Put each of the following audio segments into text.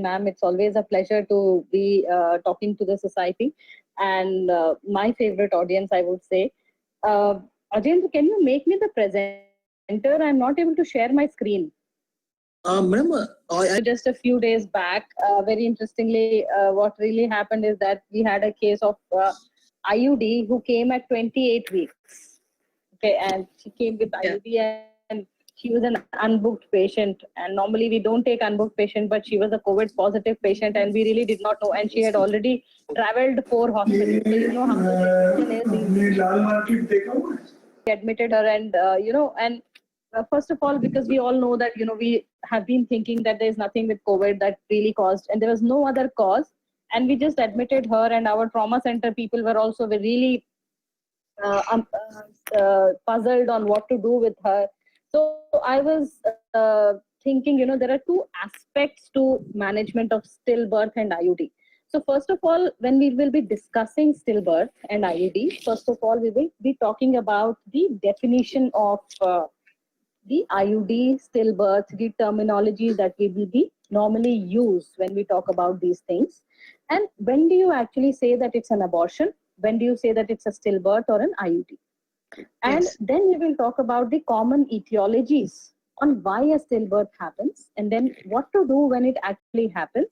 ma'am. It's always a pleasure to be talking to the society and my favorite audience, I would say. Ajay, can you make me the presenter? I'm not able to share my screen. Madam, Just a few days back, very interestingly, what really happened is that we had a case of IUD who came at 28 weeks. Okay, and she came with IUD and she was an unbooked patient. And normally we don't take unbooked patient, but she was a COVID positive patient and we really did not know. And she had already traveled 4 hospitals. So you know how the situation is. We admitted her and, and first of all, because we all know that, we have been thinking that there's nothing with COVID that really caused, and there was no other cause. And we just admitted her, and our trauma center people were also really puzzled on what to do with her. So I was thinking, there are two aspects to management of stillbirth and IUD. So first of all, when we will be discussing stillbirth and IUD, first of all, we will be talking about the definition of the IUD, stillbirth, the terminology that we will be normally use when we talk about these things. And when do you actually say that it's an abortion? When do you say that it's a stillbirth or an IUD? And then we will talk about the common etiologies on why a stillbirth happens, and then what to do when it actually happens,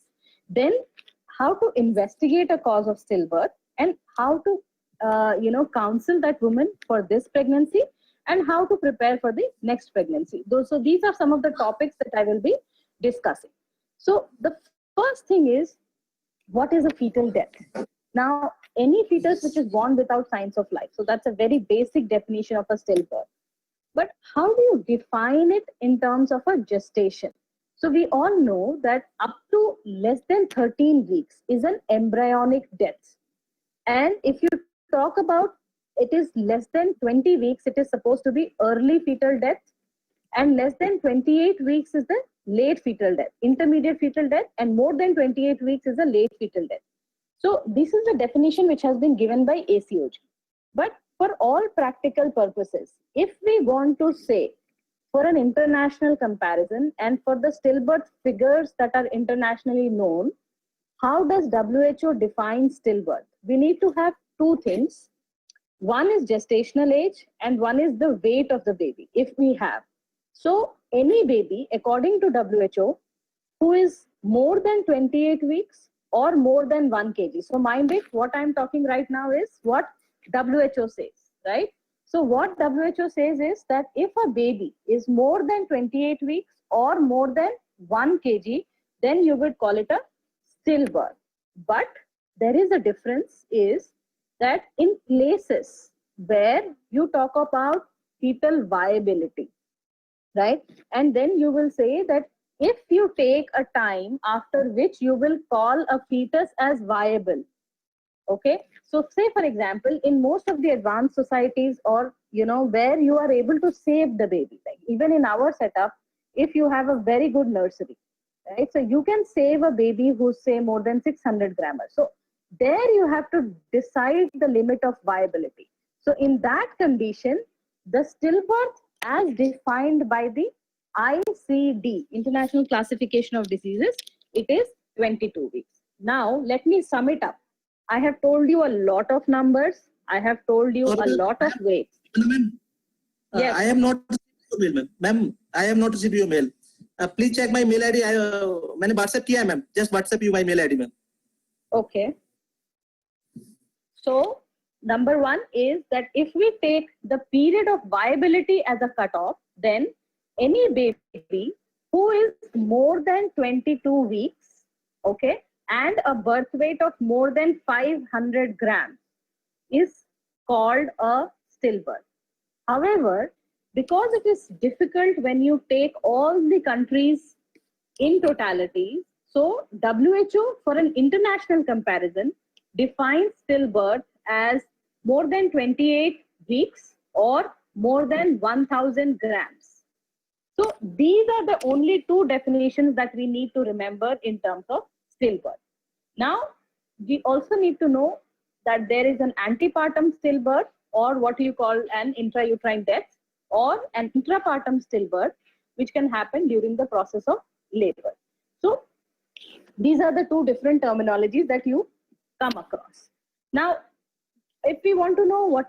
then how to investigate a cause of stillbirth, and how to counsel that woman for this pregnancy, and how to prepare for the next pregnancy. So these are some of the topics that I will be discussing. So the first thing is, what is a fetal death? Now, any fetus which is born without signs of life. So that's a very basic definition of a stillbirth. But how do you define it in terms of a gestation? So we all know that up to less than 13 weeks is an embryonic death. And if you talk about it is less than 20 weeks, it is supposed to be early fetal death, and less than 28 weeks is the late fetal death, intermediate fetal death, and more than 28 weeks is a late fetal death. So this is the definition which has been given by ACOG. But for all practical purposes, if we want to say for an international comparison and for the stillbirth figures that are internationally known, how does WHO define stillbirth? We need to have two things. One is gestational age and one is the weight of the baby, if we have. So any baby, according to WHO, who is more than 28 weeks or more than 1 kg. So mind it, what I'm talking right now is what WHO says, right? So what WHO says is that if a baby is more than 28 weeks or more than 1 kg, then you would call it a stillbirth. But there is a difference is that in places where you talk about fetal viability, right? And then you will say that if you take a time after which you will call a fetus as viable, okay? So say for example, in most of the advanced societies or, where you are able to save the baby, like even in our setup, if you have a very good nursery, right? So you can save a baby who's say more than 600 grammars. So there you have to decide the limit of viability. So in that condition, the stillbirth as defined by the ICD, International Classification of Diseases, it is 22 weeks. Now, let me sum it up. I have told you a lot of numbers. I have told you a lot of weights. Yes. I am not received your mail, ma'am. I am not received your mail. Please check my mail ID. मैंने WhatsApp किया है, ma'am. Just WhatsApp you my mail ID, ma'am. Okay. So, number one is that if we take the period of viability as a cutoff, then any baby who is more than 22 weeks, okay, and a birth weight of more than 500 grams is called a stillbirth. However, because it is difficult when you take all the countries in totality, so WHO for an international comparison defines stillbirth as more than 28 weeks or more than 1000 grams. So these are the only two definitions that we need to remember in terms of stillbirth. Now, we also need to know that there is an antepartum stillbirth, or what you call an intrauterine death, or an intrapartum stillbirth, which can happen during the process of labor. So These are the two different terminologies that you come across. Now, if we want to know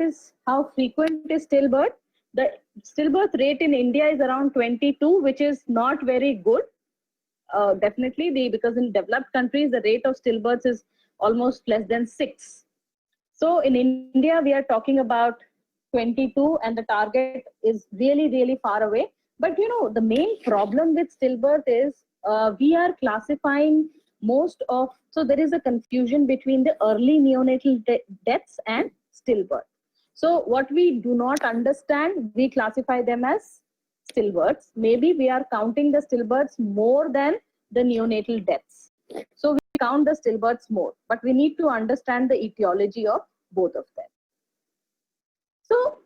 how frequent is stillbirth, the stillbirth rate in India is around 22, which is not very good. Definitely, because in developed countries, the rate of stillbirths is almost less than 6. So in India, we are talking about 22, and the target is really, really far away. But the main problem with stillbirth is we are classifying so there is a confusion between the early neonatal deaths and stillbirth. So what we do not understand, we classify them as stillbirths. Maybe we are counting the stillbirths more than the neonatal deaths. So we count the stillbirths more, but we need to understand the etiology of both of them. So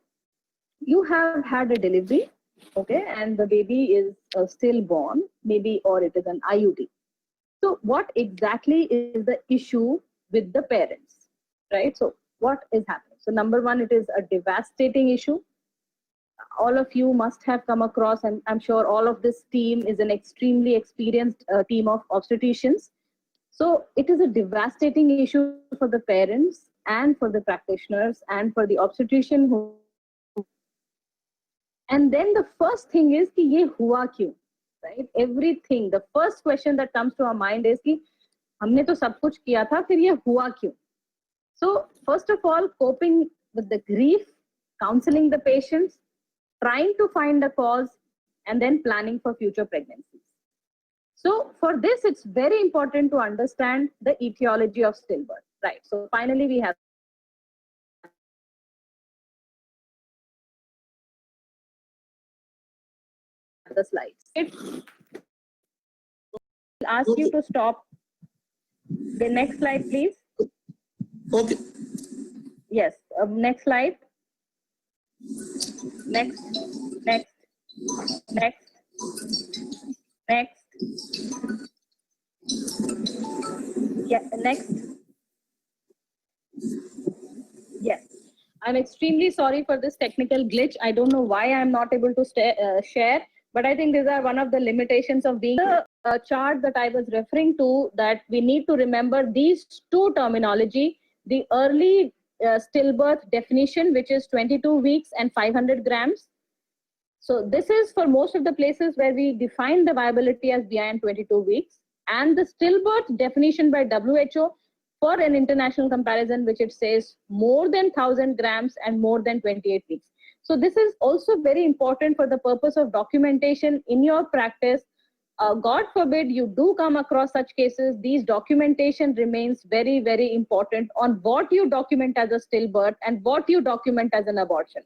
you have had a delivery, okay, and the baby is stillborn, maybe, or it is an IUD. So what exactly is the issue with the parents, right? So what is happening? So number one, it is a devastating issue. All of you must have come across, and I'm sure all of this team is an extremely experienced team of obstetricians. So it is a devastating issue for the parents and for the practitioners and for the obstetrician who. And then the first thing is कि ये हुआ क्यों, right? Everything, the first question that comes to our mind is कि हमने तो सब कुछ किया था, फिर ये हुआ क्यों? So first of all, coping with the grief, counseling the patients, trying to find the cause, and then planning for future pregnancies. So for this, it's very important to understand the etiology of stillbirth, right? So finally, we have the slides. I'll ask you to stop. The next slide, please. Okay. Yes, next slide. Next. Yeah, next. Yes. I'm extremely sorry for this technical glitch. I don't know why I'm not able to share, but I think these are one of the limitations of being the chart that I was referring to, that we need to remember these two terminology, the early stillbirth definition, which is 22 weeks and 500 grams. So this is for most of the places where we define the viability as beyond 22 weeks, and the stillbirth definition by WHO for an international comparison, which it says more than 1000 grams and more than 28 weeks. So this is also very important for the purpose of documentation in your practice. God forbid you do come across such cases, these documentation remains very, very important on what you document as a stillbirth and what you document as an abortion.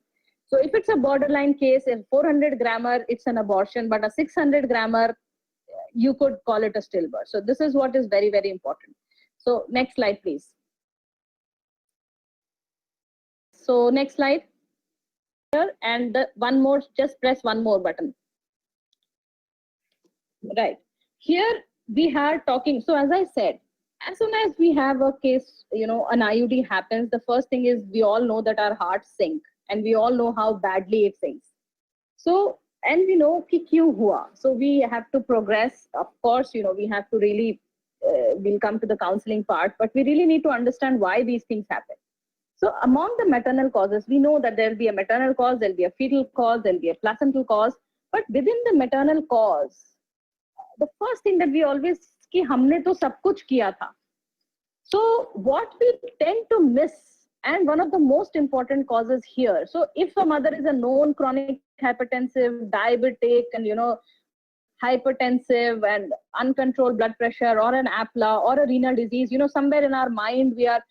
So if it's a borderline case, a 400 grammer, it's an abortion, but a 600 grammer, you could call it a stillbirth. So this is what is very, very important. So next slide, please. So next slide. And one more, just press one more button. Right. Here we are talking. So as I said, as soon as we have a case, an IUD happens, the first thing is we all know that our hearts sink, and we all know how badly it sinks. So, and we know ki kyun hua. So we have to progress. Of course, we have to really, we'll come to the counseling part, but we really need to understand why these things happen. So among the maternal causes, we know that there'll be a maternal cause, there'll be a fetal cause, there'll be a placental cause. But within the maternal cause, the first thing that we always कि हमने तो सब कुछ किया था. So what we tend to miss, and one of the most important causes here. So if a mother is a known chronic hypertensive, diabetic, and hypertensive and uncontrolled blood pressure, or an APLA or a renal disease, somewhere in our mind we are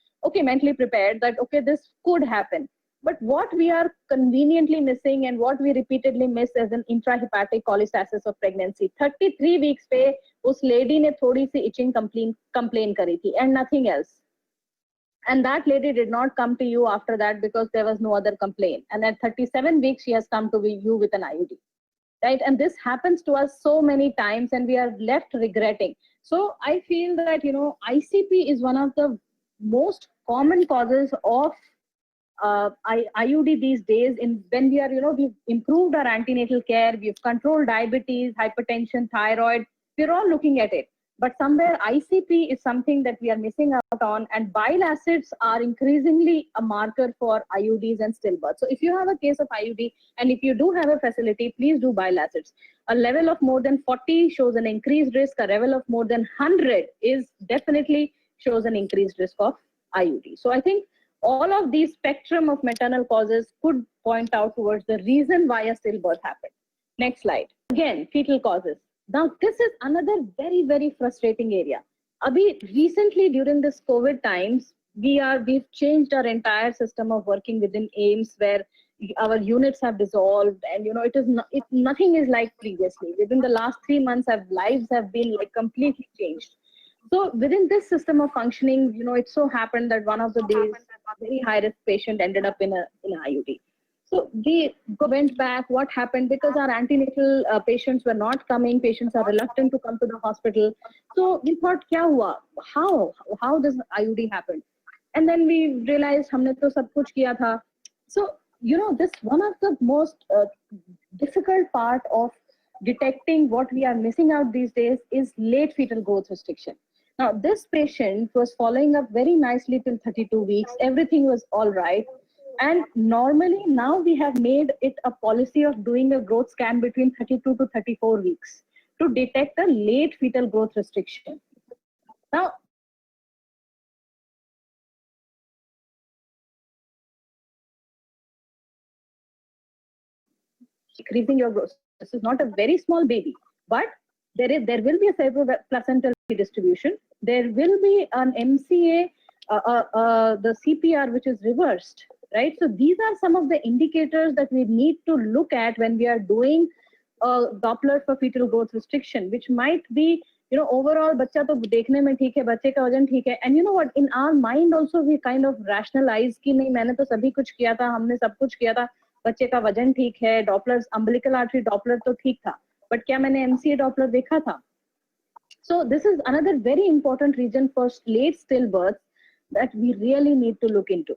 mentally prepared that this could happen. But what we are conveniently missing, and what we repeatedly miss, as an intrahepatic cholestasis of pregnancy. 33 weeks पे उस lady ने थोड़ी सी itching complain करी थी, and nothing else. And that lady did not come to you after that because there was no other complaint. And at 37 weeks, she has come to you with an IUD, right? And this happens to us so many times, and we are left regretting. So I feel that, ICP is one of the most common causes of IUD these days. When we are, we've improved our antenatal care, we've controlled diabetes, hypertension, thyroid, we're all looking at it. But somewhere ICP is something that we are missing out on, and bile acids are increasingly a marker for IUDs and stillbirth. So if you have a case of IUD and if you do have a facility, please do bile acids. A level of more than 40 shows an increased risk. A level of more than 100 is definitely shows an increased risk of IUD. So I think all of these spectrum of maternal causes could point out towards the reason why a stillbirth happened. Next slide. Again, fetal causes. Now, this is another very, very frustrating area. Abhi, recently during this COVID times, we've changed our entire system of working within AIMS, where our units have dissolved, and nothing is like previously. Within the last 3 months, our lives have been like completely changed. So within this system of functioning, it so happened that one of the days, a very high risk patient ended up in an IUD. So we went back, what happened? Because our antenatal patients were not coming, patients are reluctant to come to the hospital. So we thought, kya hua? How does IUD happen? And then we realized, humne to sab kuch kiya tha. So, this one of the most difficult part of detecting what we are missing out these days is late fetal growth restriction. Now, this patient was following up very nicely till 32 weeks. Everything was all right. And normally now we have made it a policy of doing a growth scan between 32 to 34 weeks to detect a late fetal growth restriction. Now, decreasing your growth. This is not a very small baby, but there will be a cerebroplacental distribution. There will be an MCA, the CPR, which is reversed, right? So these are some of the indicators that we need to look at when we are doing Doppler for fetal growth restriction, which might be, overall, बच्चा तो देखने में ठीक है, बच्चे का वजन ठीक है, and you know what? In our mind also we kind of rationalize कि नहीं, मैंने तो सभी कुछ किया था, हमने सब कुछ किया था, बच्चे का वजन ठीक है, डॉपलर अम्बिलिकल आर्टरी डॉपलर तो ठीक था, बट क्या मैंने MCA डॉपलर देखा था? So this is another very important reason for late stillbirth that we really need to look into.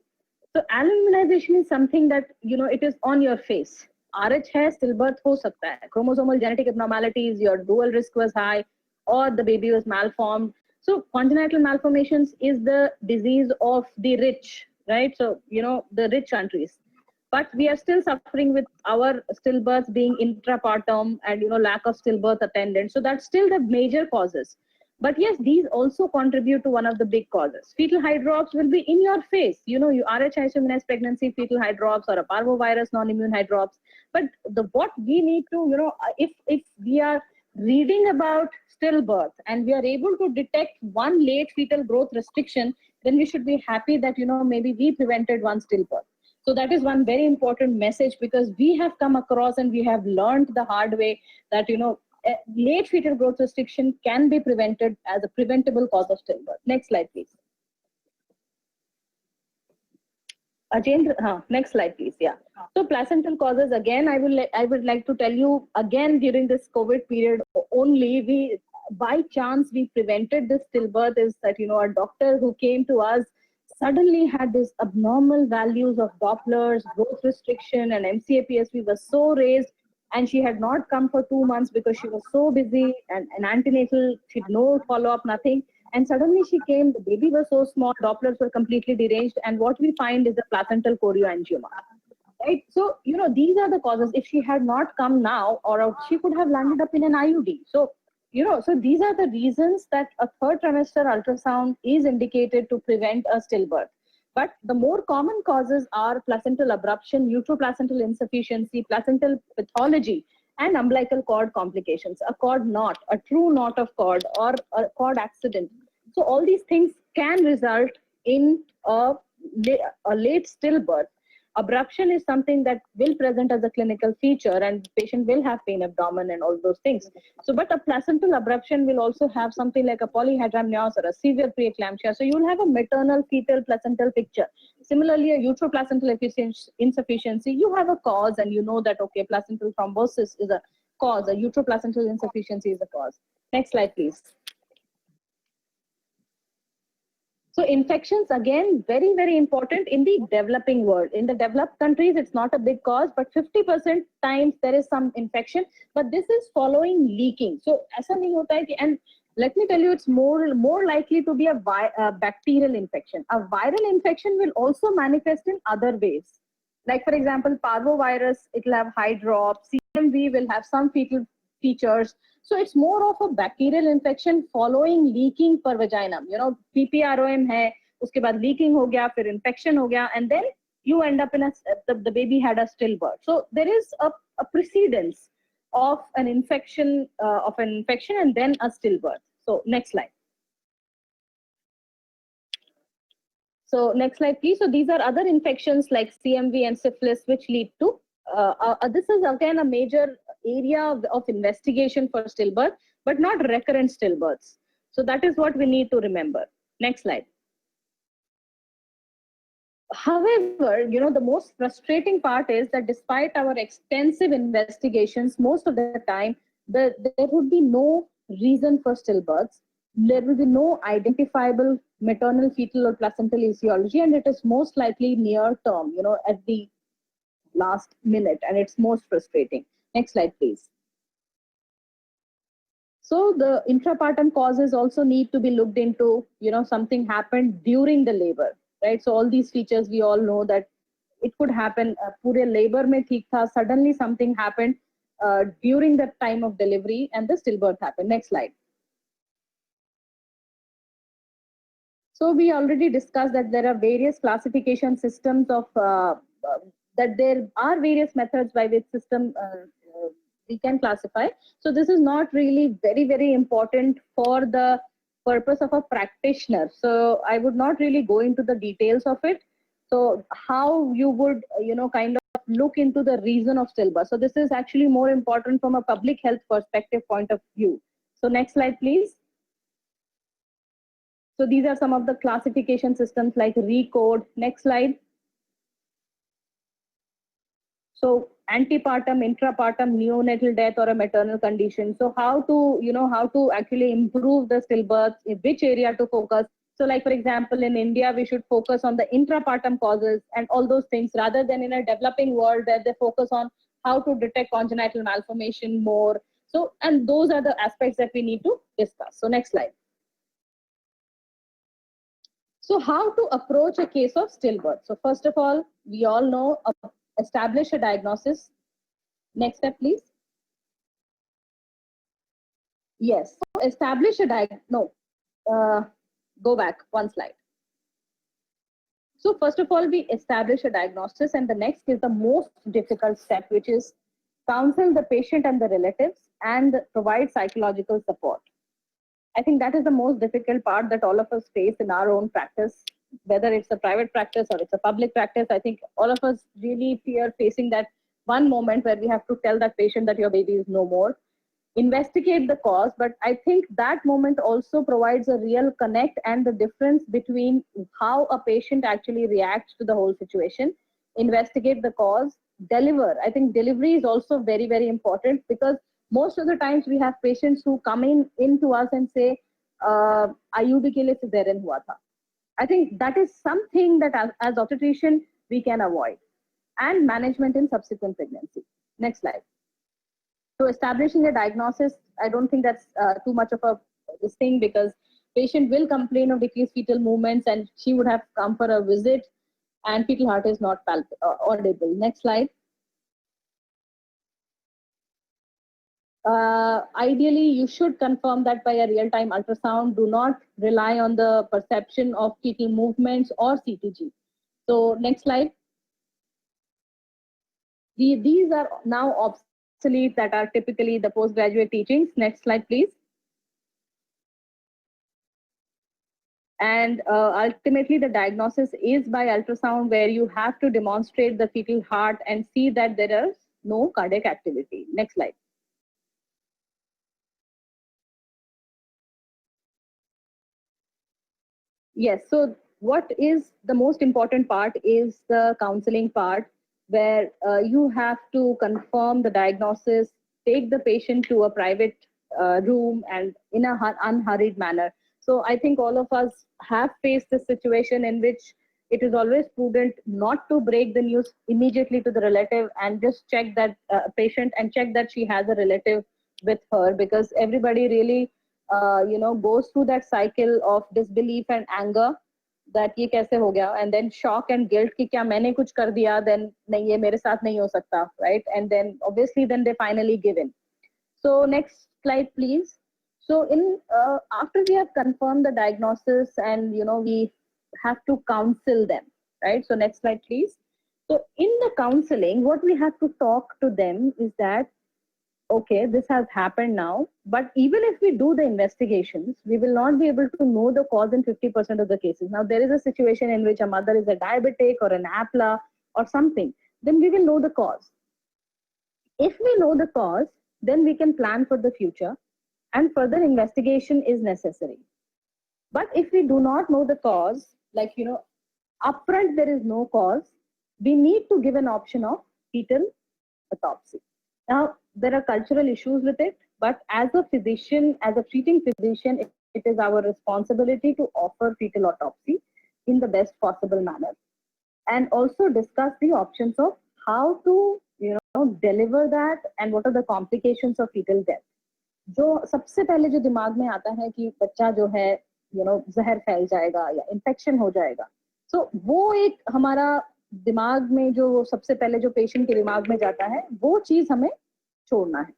So alloimmunization is something that, it is on your face. RH hai, stillbirth ho sakta hai. Chromosomal genetic abnormalities, your dual risk was high, or the baby was malformed. So congenital malformations is the disease of the rich, right? So, the rich countries. But we are still suffering with our stillbirths being intrapartum and, lack of stillbirth attendants. So that's still the major causes. But yes, these also contribute to one of the big causes. Fetal hydrops will be in your face. You RH isoimmunized pregnancy, fetal hydrops, or a parvovirus non-immune hydrops. But what we need to, if we are reading about stillbirth and we are able to detect one late fetal growth restriction, then we should be happy that, maybe we prevented one stillbirth. So that is one very important message, because we have come across and we have learned the hard way that, late fetal growth restriction can be prevented as a preventable cause of stillbirth. Next slide, please. Ajendra, next slide, please. Yeah. So placental causes, again, I would like to tell you again, during this COVID period only, by chance we prevented this stillbirth is that, a doctor who came to us suddenly had these abnormal values of Dopplers, growth restriction, and MCA-PSV was so raised, and she had not come for 2 months because she was so busy, and antenatal, she had no follow-up, nothing. And suddenly she came, the baby was so small, Dopplers were completely deranged, and what we find is a placental chorioangioma. Right? So, these are the causes. If she had not come now, or she could have landed up in an IUD. So, so these are the reasons that a third trimester ultrasound is indicated to prevent a stillbirth. But the more common causes are placental abruption, uteroplacental insufficiency, placental pathology, and umbilical cord complications, a cord knot, a true knot of cord, or a cord accident. So all these things can result in a late stillbirth. Abruption is something that will present as a clinical feature, and the patient will have pain abdomen and all those things. So, but a placental abruption will also have something like a polyhydramnios or a severe preeclampsia. So you'll have a maternal fetal placental picture. Similarly, a uteroplacental insufficiency, you have a cause, and you know that, okay, placental thrombosis is a cause, a uteroplacental insufficiency is a cause. Next slide, please. So infections, again, very, very important in the developing world. In the developed countries, it's not a big cause, but 50% times there is some infection, but this is following leaking. So, aisa nahi hota hai ki, and Let me tell you, it's more likely to be a bacterial infection. A viral infection will also manifest in other ways. Like for example, parvovirus, it will have high drop. CMV will have some fetal features. So it's more of a bacterial infection following leaking per vagina. You know, PPROM hai, uske baad leaking ho gaya, fir infection ho gaya, and then you end up in the baby had a stillbirth. So there is a precedence of an infection and then a stillbirth. So next slide. So next slide, please. So these are other infections like CMV and syphilis, which lead to, this is again a major area of investigation for stillbirth, but not recurrent stillbirths. So that is what we need to remember. Next slide. However, you know, the most frustrating part is that despite our extensive investigations, most of the time, there would be no reason for stillbirths. There will be no identifiable maternal, fetal, or placental etiology, and it is most likely near term, you know, at the last minute, and it's most frustrating. Next slide, please. So the intrapartum causes also need to be looked into. You know, something happened during the labor, right? So all these features, we all know that it could happen. Pure labor mein theek tha, suddenly something happened during the time of delivery, and the stillbirth happened. Next slide. So we already discussed that there are various classification systems of that there are various methods by which system we can classify. So this is not really very important for the purpose of a practitioner. So I would not really go into the details of it. So how you would, you know, kind of look into the reason of stillbirth. So this is actually more important from a public health perspective point of view. So next slide, please. So these are some of the classification systems like RECODE. Next slide. So antepartum, intrapartum, neonatal death, or a maternal condition. So how to, you know, how to actually improve the stillbirth, in which area to focus. So like, for example, in India, we should focus on the intrapartum causes and all those things, rather than in a developing world where they focus on how to detect congenital malformation more. So, and those are the aspects that we need to discuss. So next slide. So how to approach a case of stillbirth? So first of all, we all know, establish a diagnosis. Next step, please. Yes, so establish a go back one slide. So first of all, we establish a diagnosis, and the next is the most difficult step, which is counsel the patient and the relatives and provide psychological support. I think that is the most difficult part that all of us face in our own practice, whether it's a private practice or it's a public practice. I think all of us really fear facing that one moment where we have to tell that patient that your baby is no more. Investigate the cause, but I think that moment also provides a real connect and the difference between how a patient actually reacts to the whole situation. Investigate the cause, deliver. I think delivery is also very important, because most of the times we have patients who come into us and say, IUD ke liye cesarean hua tha. I think that is something that as obstetrician we can avoid. And management in subsequent pregnancy. Next slide. So establishing a diagnosis, I don't think that's too much of a thing, because patient will complain of decreased fetal movements and she would have come for a visit and fetal heart is not audible. Next slide. Ideally, you should confirm that by a real-time ultrasound. Do not rely on the perception of fetal movements or CTG. So next slide. These are now obsolete that are typically the postgraduate teachings. Next slide, please. And ultimately, the diagnosis is by ultrasound, where you have to demonstrate the fetal heart and see that there is no cardiac activity. Next slide. Yes, so what is the most important part is the counseling part, where you have to confirm the diagnosis, take the patient to a private room and in a unhurried manner. So I think all of us have faced this situation in which it is always prudent not to break the news immediately to the relative and just check that patient and check that she has a relative with her, because everybody really goes through that cycle of disbelief and anger, that ये कैसे हो गया, and then shock and guilt कि क्या मैंने कुछ कर दिया, then नहीं ये मेरे साथ नहीं हो सकता, right? And then obviously then they finally give in. So next slide please. So in after we have confirmed the diagnosis and we have to counsel them, right? So next slide please. So in the counseling, what we have to talk to them is that, okay, this has happened now, but even if we do the investigations, we will not be able to know the cause in 50% of the cases. Now, there is a situation in which a mother is a diabetic or an APLA or something, then we will know the cause. If we know the cause, then we can plan for the future and further investigation is necessary. But if we do not know the cause, like, upfront there is no cause, we need to give an option of fetal autopsy. Now, there are cultural issues with it, but as a physician, as a treating physician, it is our responsibility to offer fetal autopsy in the best possible manner and also discuss the options of how to, deliver that and what are the complications of fetal death. जो सबसे पहले जो दिमाग में आता है कि बच्चा जो है जहर फैल जाएगा या इन्फेक्शन हो जाएगा, सो वो एक हमारा दिमाग में जो सबसे पहले जो पेशेंट के दिमाग में जाता है वो चीज हमें छोड़ना है.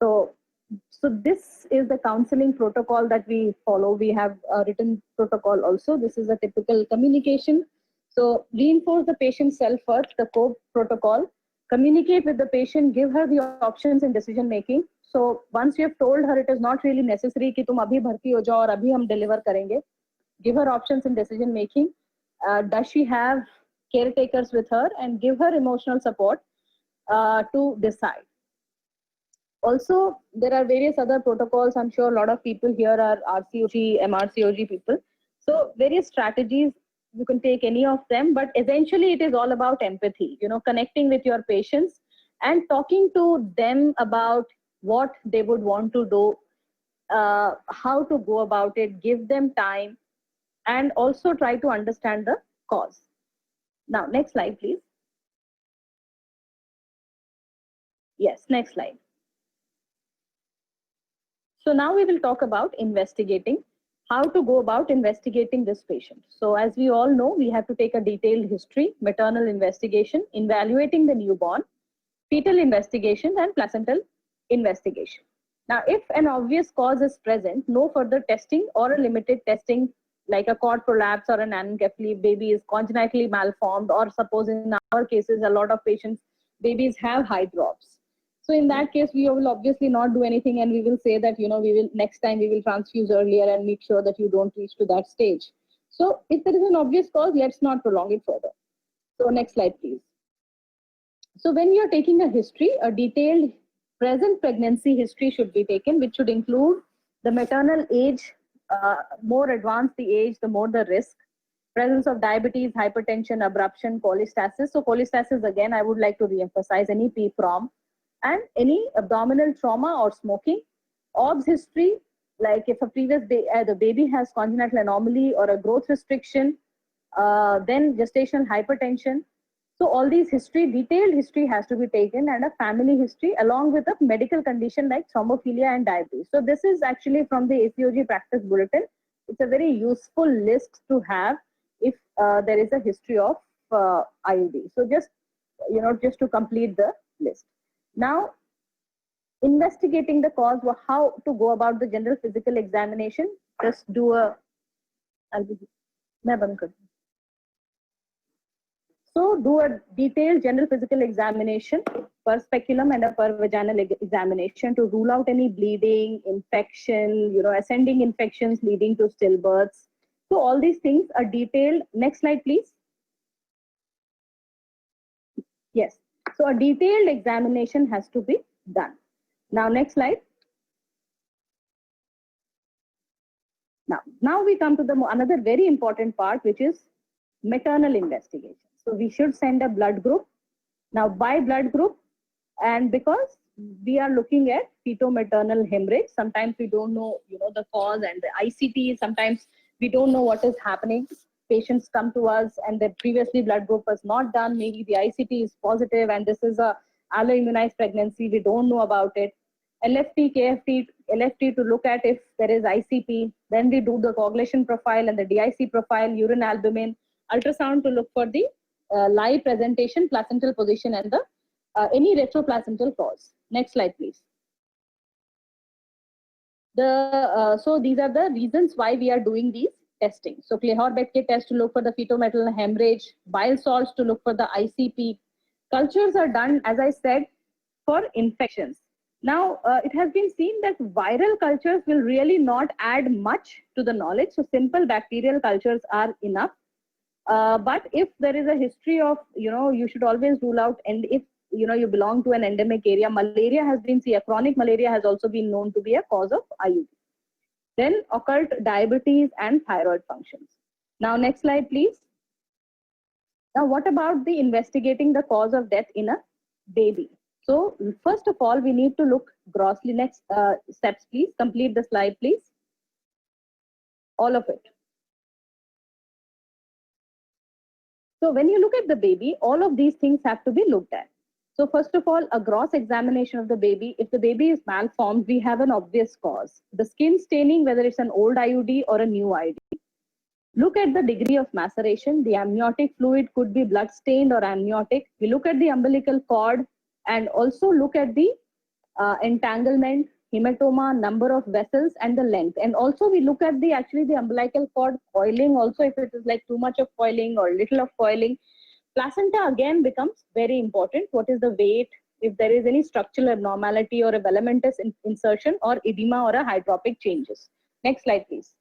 So this is the counseling protocol that we follow. We have a written protocol also. This is a typical communication. So reinforce the patient's self-worth, the COPE protocol. Communicate with the patient, give her the options in decision making. So once you have told her it is not really necessary कि तुम अभी भर्ती हो जाओ और अभी हम deliver करेंगे, give her options in decision making. Does she have caretakers with her, and give her emotional support to decide. Also, there are various other protocols. I'm sure a lot of people here are RCOG, MRCOG people. So various strategies, you can take any of them, but essentially it is all about empathy, connecting with your patients and talking to them about what they would want to do, how to go about it, give them time, and also try to understand the cause. Now, next slide, please. Yes, next slide. So now we will talk about investigating, how to go about investigating this patient. So as we all know, we have to take a detailed history, maternal investigation, evaluating the newborn, fetal investigation, and placental investigation. Now, if an obvious cause is present, no further testing or a limited testing like a cord prolapse or an anencephaly, baby is congenitally malformed, or suppose in our cases, a lot of patients, babies have high drops. So in that case, we will obviously not do anything, and we will say that, we will next time we will transfuse earlier and make sure that you don't reach to that stage. So if there is an obvious cause, let's not prolong it further. So next slide, please. So when you're taking a history, a detailed present pregnancy history should be taken, which should include the maternal age. More advanced the age, the more the risk. Presence of diabetes, hypertension, abruption, cholestasis. So cholestasis, again, I would like to re-emphasize any PFROM, and any abdominal trauma or smoking. OBS history, like if a previous the baby has congenital anomaly or a growth restriction, then gestational hypertension. So all these detailed history has to be taken, and a family history along with a medical condition like thrombophilia and diabetes. So this is actually from the ACOG practice bulletin. It's a very useful list to have if there is a history of IUD. So just, just to complete the list. Now, investigating the cause, how to go about the general physical examination. Just do a, so do a detailed general physical examination per speculum and a per vaginal examination to rule out any bleeding, infection, ascending infections leading to stillbirths. So all these things are detailed. Next slide, please. Yes. So a detailed examination has to be done. Now, next slide. Now we come to the another very important part, which is maternal investigation. So we should send a blood group. Now, by blood group, and because we are looking at feto-maternal hemorrhage, sometimes we don't know, the cause, and the ICT, sometimes we don't know what is happening. Patients come to us and their previously blood group was not done. Maybe the ICT is positive and this is a alloimmunized pregnancy. We don't know about it. LFT, KFT, LFT to look at if there is ICP. Then we do the coagulation profile and the DIC profile, urine albumin, ultrasound to look for the live presentation, placental position, and the any retroplacental cause. Next slide, please. So these are the reasons why we are doing these testing. So Kleihor-Betke test to look for the fetal-maternal hemorrhage, bile salts to look for the ICP. Cultures are done, as I said, for infections. Now, it has been seen that viral cultures will really not add much to the knowledge. So simple bacterial cultures are enough. But if there is a history of, you should always rule out, and if, you belong to an endemic area, malaria has been seen, chronic malaria has also been known to be a cause of IUD. Then occult diabetes and thyroid functions. Now, next slide, please. Now, what about the investigating the cause of death in a baby? So, first of all, we need to look grossly. Next steps, please. Complete the slide, please. All of it. So, when you look at the baby, all of these things have to be looked at. So, first of all, a gross examination of the baby. If the baby is malformed, we have an obvious cause. The skin staining, whether it's an old IUD or a new IUD. Look at the degree of maceration. The amniotic fluid could be blood stained or amniotic. We look at the umbilical cord and also look at the entanglement, hematoma, number of vessels, and the length. And also we look at the umbilical cord coiling also, if it is like too much of coiling or little of coiling. Placenta again becomes very important. What is the weight? If there is any structural abnormality or a velamentous insertion or edema or a hydropic changes. Next slide, please.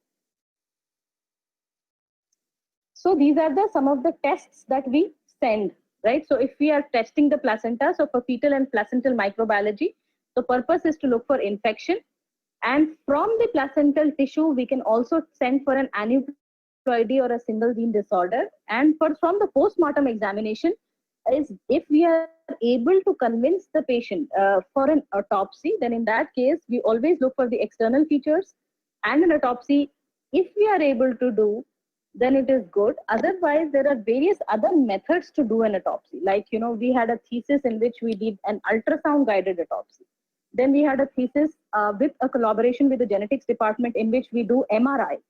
So these are some of the tests that we send, right? So if we are testing the placenta, so for fetal and placental microbiology, the purpose is to look for infection. And from the placental tissue, we can also send for an aneuploidy or a single gene disorder. And from the postmortem examination, is if we are able to convince the patient for an autopsy, then in that case, we always look for the external features and an autopsy. If we are able to do, then it is good. Otherwise, there are various other methods to do an autopsy. Like, we had a thesis in which we did an ultrasound guided autopsy. Then we had a thesis with a collaboration with the genetics department in which we do MRI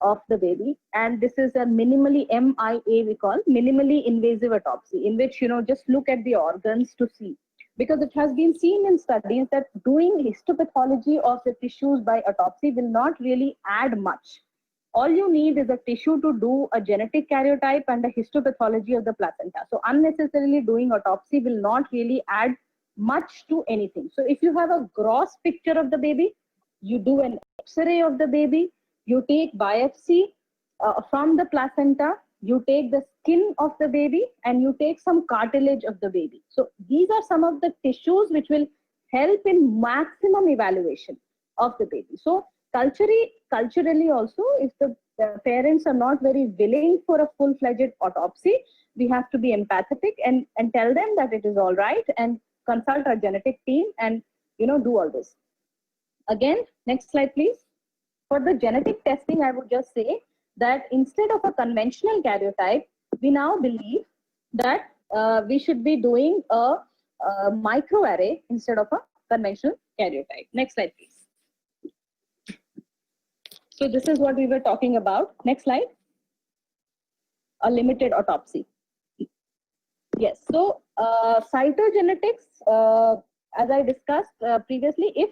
of the baby. And this is a minimally MIA, we call minimally invasive autopsy, in which, just look at the organs to see. Because it has been seen in studies that doing histopathology of the tissues by autopsy will not really add much. All you need is a tissue to do a genetic karyotype and a histopathology of the placenta. So unnecessarily doing autopsy will not really add much to anything. So if you have a gross picture of the baby, you do an X-ray of the baby, you take biopsy from the placenta, you take the skin of the baby, and you take some cartilage of the baby. So these are some of the tissues which will help in maximum evaluation of the baby. So culturally also, if the parents are not very willing for a full-fledged autopsy, we have to be empathetic and tell them that it is all right and consult our genetic team and do all this. Again, next slide, please. For the genetic testing, I would just say that instead of a conventional karyotype, we now believe that we should be doing a microarray instead of a conventional karyotype. Next slide, please. So this is what we were talking about. Next slide. A limited autopsy. Yes. So cytogenetics, as I discussed previously, if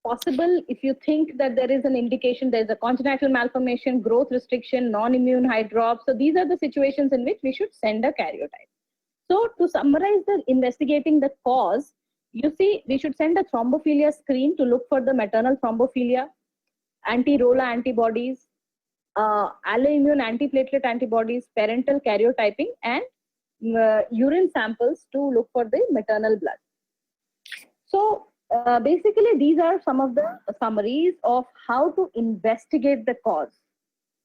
possible, if you think that there is an indication, there is a congenital malformation, growth restriction, non-immune hydrop. So these are the situations in which we should send a karyotype. So to summarize the investigating the cause, you see, we should send a thrombophilia screen to look for the maternal thrombophilia, anti-ROLA antibodies, alloimmune antiplatelet antibodies, parental karyotyping, and urine samples to look for the maternal blood. So basically, these are some of the summaries of how to investigate the cause.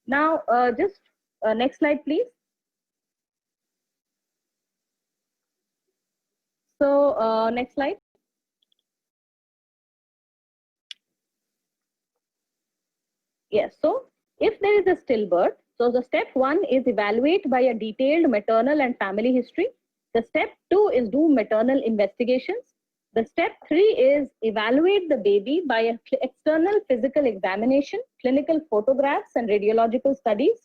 Now, just next slide, please. So next slide. Yes, so if there is a stillbirth, so the step 1 is evaluate by a detailed maternal and family history. The step 2 is do maternal investigations. The step 3 is evaluate the baby by an external physical examination, clinical photographs, and radiological studies.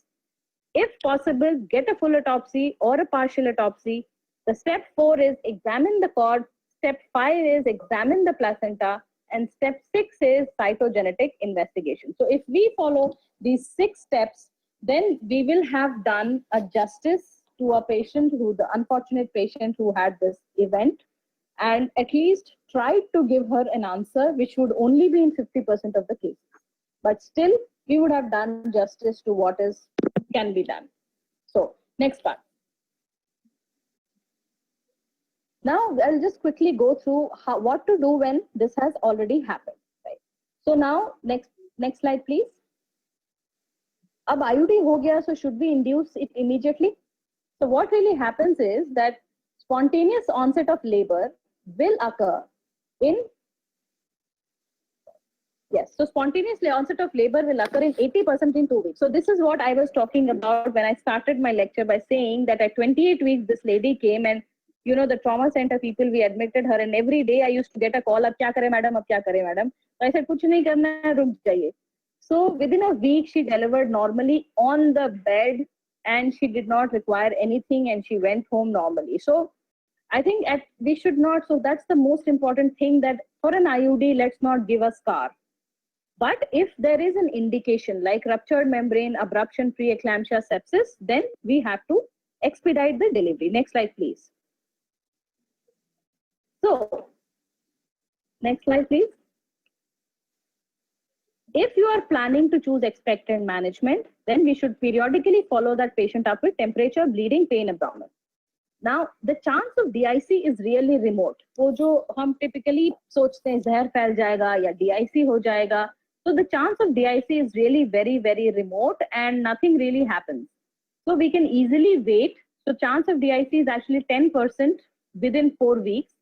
If possible, get a full autopsy or a partial autopsy. The step 4 is examine the cord. Step 5 is examine the placenta. And step 6 is cytogenetic investigation. So if we follow these 6 steps, then we will have done a justice to a patient, the unfortunate patient who had this event, and at least tried to give her an answer which would only be in 50% of the cases. But still, we would have done justice to what can be done. So, next part. Now, I'll just quickly go through what to do when this has already happened. Right? So now, next slide, please. Ab IUD ho gaya, so should we induce it immediately? So what really happens is that spontaneous onset of labor will occur in, yes, so spontaneous onset of labor will occur in 80% in 2 weeks. So this is what I was talking about when I started my lecture by saying that at 28 weeks, this lady came and, you know, the trauma center people, we admitted her, and every day I used to get a call, ab kya kare madam, ab kya kare madam. So I said, kuch nahi karna hai, ruk jaiye. So within a week, she delivered normally on the bed and she did not require anything and she went home normally. So I think we should not, so that's the most important thing, that for an IUD, let's not give a scar. But if there is an indication like ruptured membrane, abruption, preeclampsia, sepsis, then we have to expedite the delivery. Next slide, please. So, next slide, please. If you are planning to choose expectant management, then we should periodically follow that patient up with temperature, bleeding, pain, abdomen. Now, the chance of DIC is really remote. वो जो हम typically सोचते हैं जहर फैल जाएगा या DIC हो जाएगा, so the chance of DIC is really very, very remote and nothing really happens. So we can easily wait. So chance of DIC is actually 10% within 4 weeks.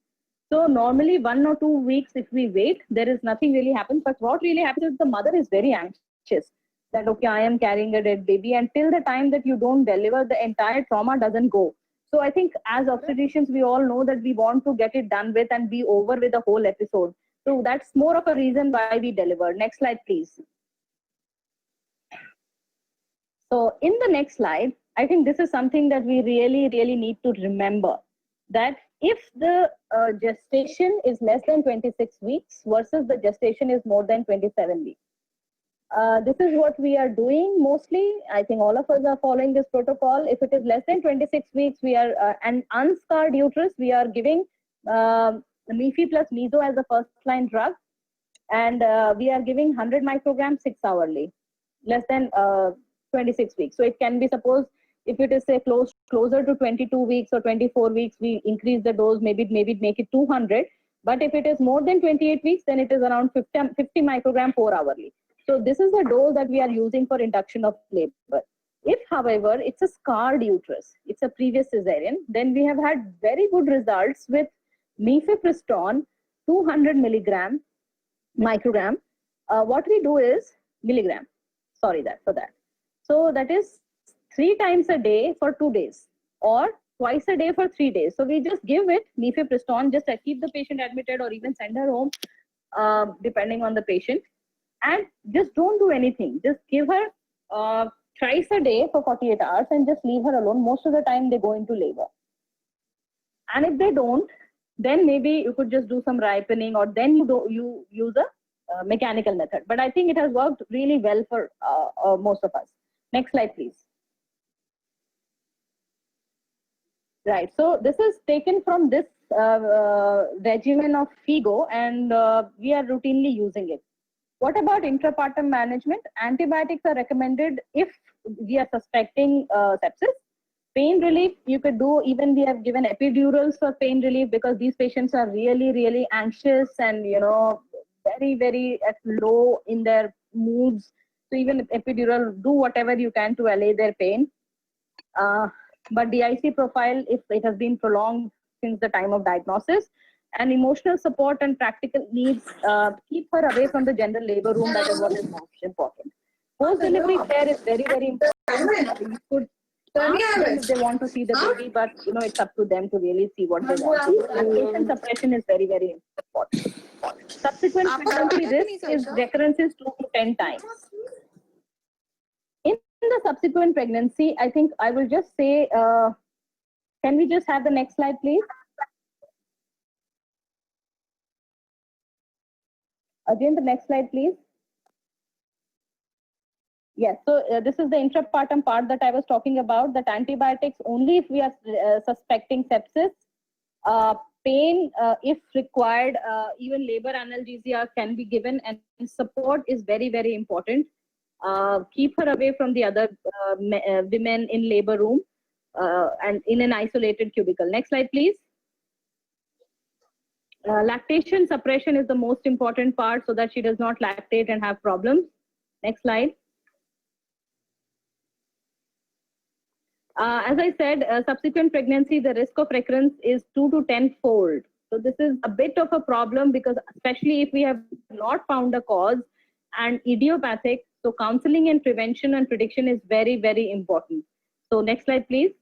So normally 1 or 2 weeks, if we wait, there is nothing really happens. But what really happens is the mother is very anxious that, okay, I am carrying a dead baby. And till the time that you don't deliver, the entire trauma doesn't go. So I think as obstetricians, we all know that we want to get it done with and be over with the whole episode. So that's more of a reason why we deliver. Next slide, please. So in the next slide, I think this is something that we really, really need to remember, that if the gestation is less than 26 weeks versus the gestation is more than 27 weeks. This is what we are doing mostly. I think all of us are following this protocol. If it is less than 26 weeks, we are an unscarred uterus, we are giving Mifi plus Meso as a first line drug, and we are giving 100 micrograms 6 hourly, less than 26 weeks. So it can be, suppose if it is say closer to 22 weeks or 24 weeks, we increase the dose, maybe make it 200. But if it is more than 28 weeks, then it is around 50 microgram 4 hourly. So this is the dose that we are using for induction of labor. If, however, it's a scarred uterus, it's a previous cesarean, then we have had very good results with mifepristone 200 microgram. What we do is milligram. Sorry for that. So that is 3 times a day for 2 days or twice a day for 3 days. So we just give it mifepristone, just keep the patient admitted or even send her home, depending on the patient. And just don't do anything. Just give her thrice a day for 48 hours and just leave her alone. Most of the time they go into labor. And if they don't, then maybe you could just do some ripening, or then you use a mechanical method. But I think it has worked really well for most of us. Next slide, please. Right, so this is taken from this regimen of FIGO, and we are routinely using it. What about intrapartum management? Antibiotics are recommended if we are suspecting sepsis. Pain relief, you could do, even we have given epidurals for pain relief because these patients are really, really anxious and, you know, very, very low in their moods. So even epidural, do whatever you can to allay their pain. But DIC profile, if it has been prolonged since the time of diagnosis, and emotional support and practical needs, keep her away from the general labor room. That is what is most important. Post-delivery care is very, very important. You could ask them if they want to see the baby, but you know, it's up to them to really see what they want. And patient suppression is very, very important. Subsequent pregnancy risk is recurrences 2 to 10 times. In the subsequent pregnancy, I think I will just say, can we just have the next slide, please? Again, the next slide, please. Yes, so this is the intrapartum part that I was talking about, that antibiotics only if we are suspecting sepsis. Pain, if required, even labor analgesia can be given, and support is very, very important. Keep her away from the other women in labor room and in an isolated cubicle. Next slide, please. Lactation suppression is the most important part so that she does not lactate and have problems. Next slide. As I said, subsequent pregnancy, the risk of recurrence is 2 to 10-fold. So this is a bit of a problem, because especially if we have not found a cause and idiopathic, so counseling and prevention and prediction is very, very important. So next slide, please.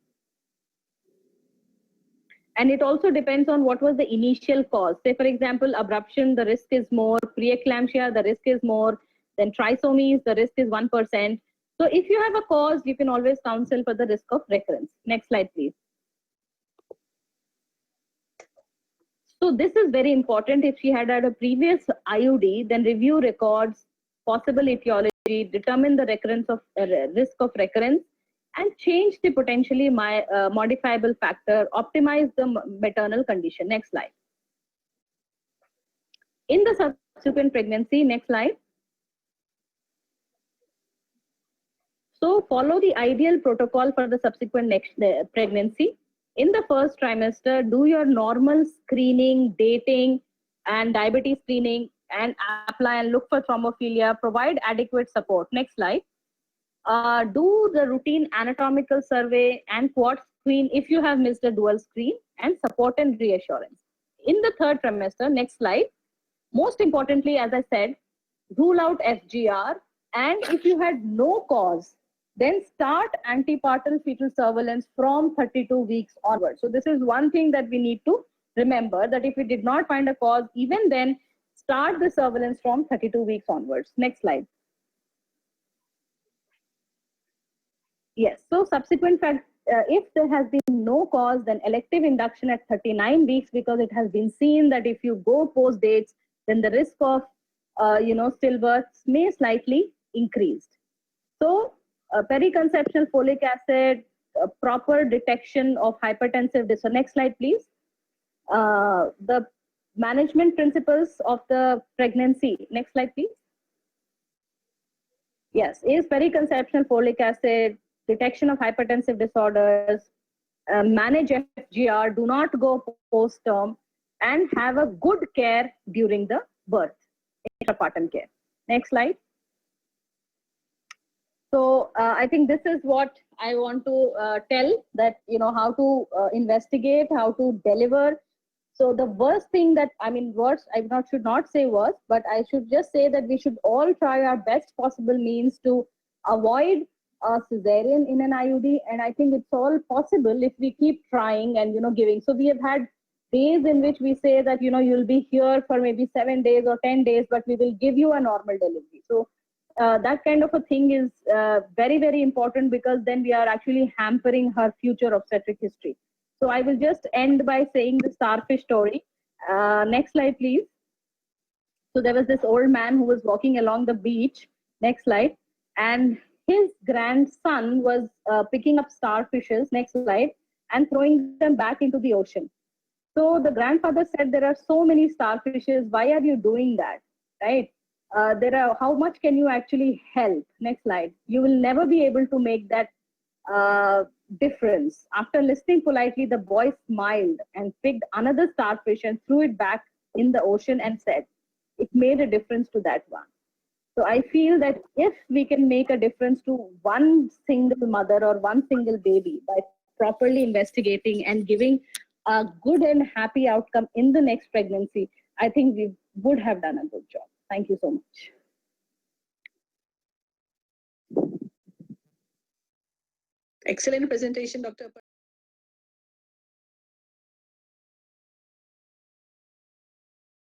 And it also depends on what was the initial cause. Say, for example, abruption, the risk is more. Preeclampsia, the risk is more. Then trisomies, the risk is 1%. So if you have a cause, you can always counsel for the risk of recurrence. Next slide, please. So this is very important. If she had a previous IUD, then review records, possible etiology, determine the recurrence of risk of recurrence, and change the potentially modifiable factor, optimize the maternal condition. Next slide. In the subsequent pregnancy, next slide. So follow the ideal protocol for the subsequent pregnancy. In the first trimester, do your normal screening, dating, and diabetes screening, and apply and look for thrombophilia, provide adequate support. Next slide. Do the routine anatomical survey and quad screen if you have missed a dual screen, and support and reassurance. In the third trimester, next slide. Most importantly, as I said, rule out FGR, and if you had no cause, then start antepartum fetal surveillance from 32 weeks onward. So this is one thing that we need to remember, that if we did not find a cause, even then start the surveillance from 32 weeks onwards. Next slide. Yes, so subsequent if there has been no cause, then elective induction at 39 weeks, because it has been seen that if you go post dates, then the risk of stillbirths may slightly increased. So periconceptual folic acid, proper detection of hypertensive disorder. Next slide, please. The management principles of the pregnancy. Next slide, please. Yes, is periconceptual folic acid, detection of hypertensive disorders, manage FGR, do not go post-term, and have a good care during the birth, intrapartum care. Next slide. So I think this is what I want to tell, that how to investigate, how to deliver. So the worst thing that, worst, should not say worst, but I should just say that we should all try our best possible means to avoid a cesarean in an IUD, and I think it's all possible if we keep trying and giving. So we have had days in which we say that you'll be here for maybe 7 days or 10 days, but we will give you a normal delivery. So that kind of a thing is very, very important, because then we are actually hampering her future obstetric history. So I will just end by saying the starfish story. Next slide, please. So there was this old man who was walking along the beach. Next slide. And his grandson was picking up starfishes, next slide, and throwing them back into the ocean. So the grandfather said, there are so many starfishes, why are you doing that, right? How much can you actually help? Next slide. You will never be able to make that difference. After listening politely, the boy smiled and picked another starfish and threw it back in the ocean and said, it made a difference to that one. So I feel that if we can make a difference to one single mother or one single baby by properly investigating and giving a good and happy outcome in the next pregnancy, I think we would have done a good job. Thank you so much. Excellent presentation, Dr.